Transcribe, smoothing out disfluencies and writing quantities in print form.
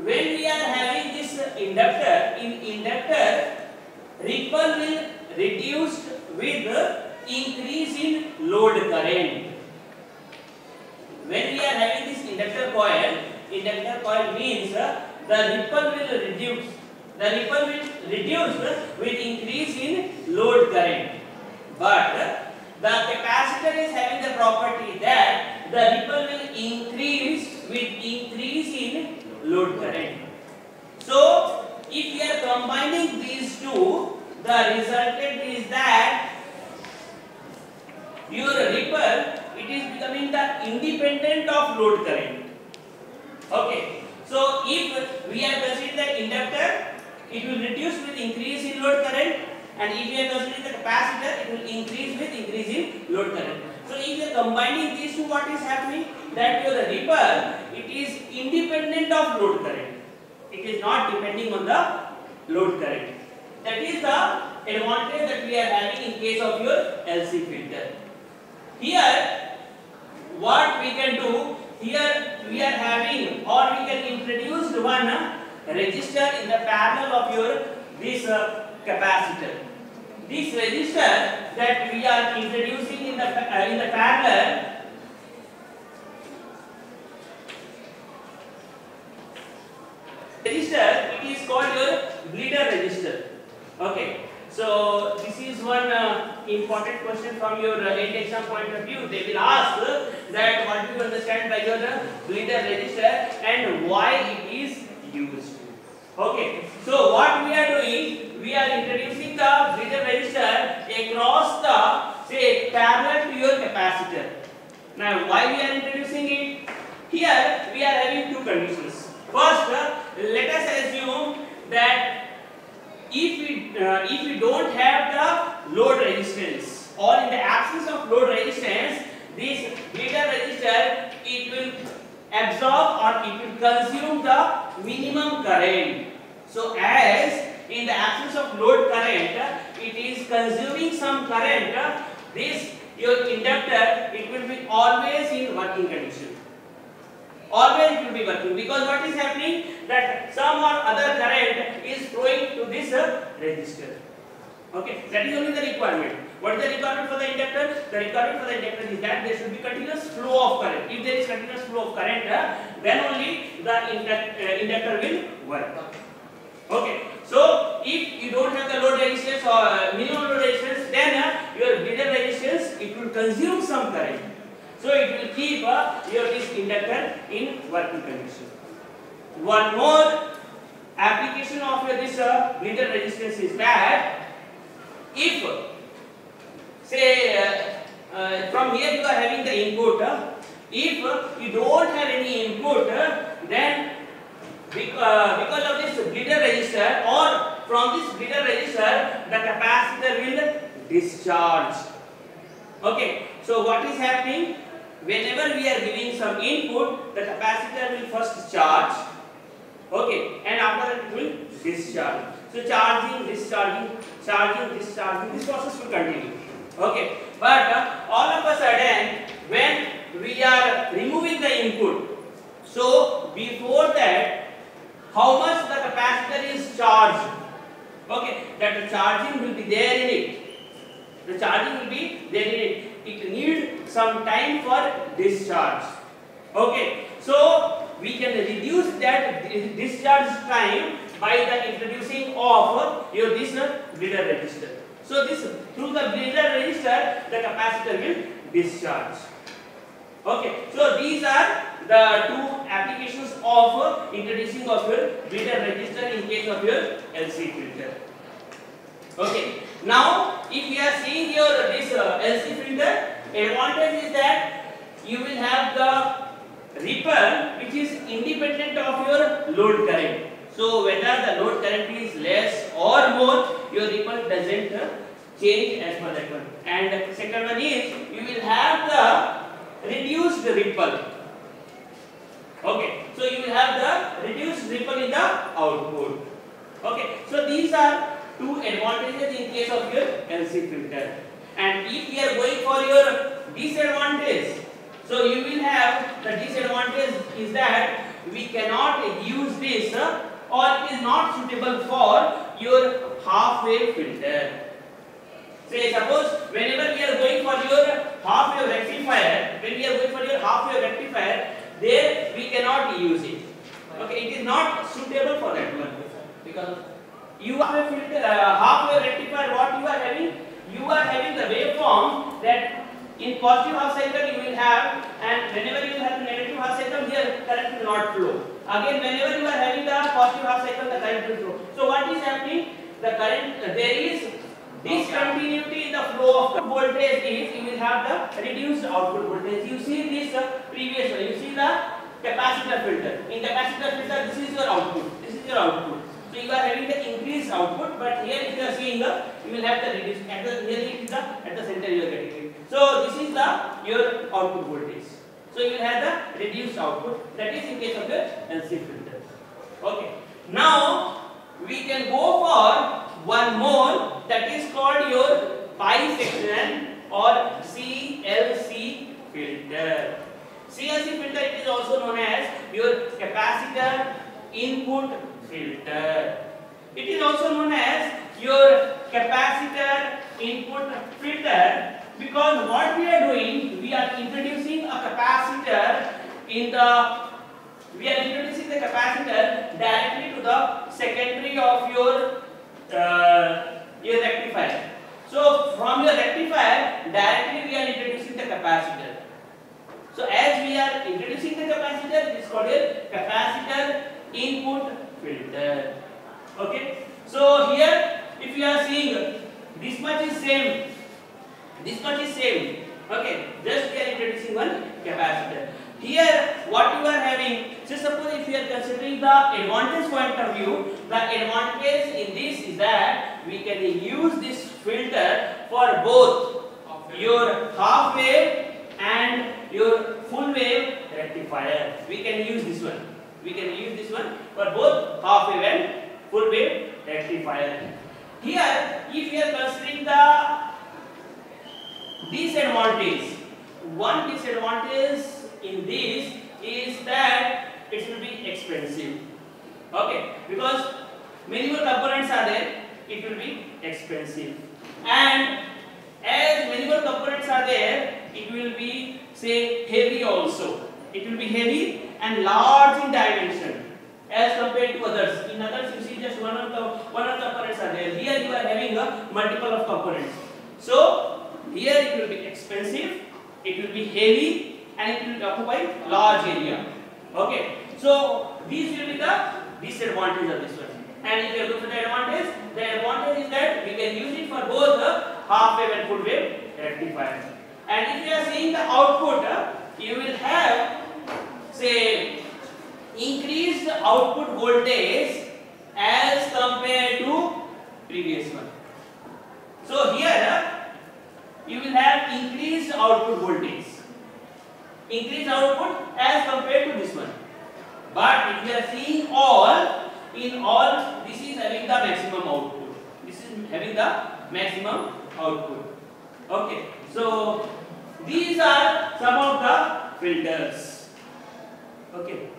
when we are having this inductor, in inductor ripple will reduce with increase in load current. When we are having this inductor coil means the ripple will reduce. The ripple will reduce with increase in load current. But the capacitor is having the property that the ripple will increase with increase in load current. So if we are combining these two, the resultant is that your ripple, it is becoming the independent of load current. Okay, so if we are considering the inductor, it will reduce with increase in load current, and if we are considering the capacitor, it will increase with increase in load current. So if we are combining these two, what is happening? That your ripple, it is independent of load current. It is not depending on the load current. That is the advantage that we are having in case of your LC filter. Here, what we can do, here we are having, or we can introduce one resistor in the parallel of your this capacitor. This resistor that we are introducing in the parallel, resistor, it is called your bleeder resistor. Okay, so this is one important question from your end exam point of view. They will ask that what do you understand by your bleeder resistor and why it is used. Okay, so what we are doing, we are introducing the bleeder resistor across the, say, parallel to your capacitor. Now why we are introducing it? Here we are having two conditions. First, let us assume that if we don't have the load resistance, or in the absence of load resistance, this bleeder resistor, it will absorb or it will consume the minimum current. So as in the absence of load current, it is consuming some current, this your inductor, it will be always in working condition. Always it will be working, because what is happening, that some or other current is flowing to this resistor. Okay, that is only the requirement. What is the requirement for the inductor? The requirement for the inductor is that there should be continuous flow of current. If there is continuous flow of current, then only the inductor will work. Okay, so if you don't have the load resistance or minimum load resistance, then your bleeder resistance, it will consume some current. So it will keep your this inductor in working condition. One more application of your this bleeder resistance is that if say from here you are having the input, if you don't have any input, then because of this bleeder resistor, or from this bleeder resistor, the capacitor will discharge. Okay, so what is happening? Whenever we are giving some input, the capacitor will first charge, okay, and after that it will discharge. So charging, discharging, charging, discharging, this process will continue. Okay, but all of a sudden, when we are removing the input, so before that, how much the capacitor is charged? Okay, that the charging will be there in it. The charging will be there in it. It needs some time for discharge. Okay, so we can reduce that discharge time by the introducing of your this bleeder resistor. So this, through the bleeder resistor, the capacitor will discharge. Okay, so these are the two applications of introducing of your bleeder resistor in case of your LC filter. Okay, now if we are seeing your this LC filter, advantage is that you will have the ripple which is independent of your load current. So whether the load current is less or more, your ripple doesn't change as per that one. And second one is you will have the reduced ripple. Okay, so you will have the reduced ripple in the output. Okay, so these are two advantages in case of your LC filter. And if we are going for your disadvantage, so you will have the disadvantage is that we cannot use this or it is not suitable for your half wave filter. Say suppose whenever we are going for your half wave rectifier, when we are going for your half wave rectifier, there we cannot use it. Okay, it is not suitable for that one. Because you have a filter, half wave rectifier, what you are having? You are having the waveform that in positive half cycle you will have, and whenever you have the negative half cycle, here current will not flow. Again, whenever you are having the positive half cycle, the current will flow. So what is happening? The current, there is discontinuity in the flow of voltage is you will have the reduced output voltage. You see this previous one, you see the capacitor filter. In capacitor filter, this is your output. This is your output. So you are having the increased output, but here if you are seeing you will have the reduced at the at the center you are getting it. So this is the your output voltage. So you will have the reduced output. That is in case of the LC filter. Okay. Now we can go for one more, that is called your bisectional or CLC filter. CLC filter, it is also known as your capacitor input filter. It is also known as your capacitor input filter because what we are doing, we are introducing a capacitor in the directly to the secondary of your rectifier. So from your rectifier directly we are introducing the capacitor. So as we are introducing the capacitor, it is called a capacitor input filter. Okay. So here if you are seeing this much is same, this much is same. Okay. Just we are introducing one capacitor. Here what you are having, just suppose if you are considering the advantage point of view, the advantage in this is that we can use this filter for both your half wave and your full wave rectifier. We can use this one. We can use this one for both half wave and full wave rectifier. Here if you are considering the disadvantage, one disadvantage in this is that it will be expensive. Okay, because many more components are there, it will be expensive. And as many more components are there, it will be say heavy also. It will be heavy and large in dimension as compared to others. In others you see just one of the components are there. Here you are having a multiple of components. So here it will be expensive, it will be heavy, and it will occupy large area. Okay. So these will be the disadvantage of this one. And if you look at the advantage is that we can use it for both the half wave and full wave rectifiers. And if you are seeing the output, you will have say increased output voltage as compared to previous one. So here you will have increased output voltage. Increased output as compared to this one. But if you are seeing in all, this is having the maximum output. This is having the maximum output. Okay. So these are some of the filters. Okay.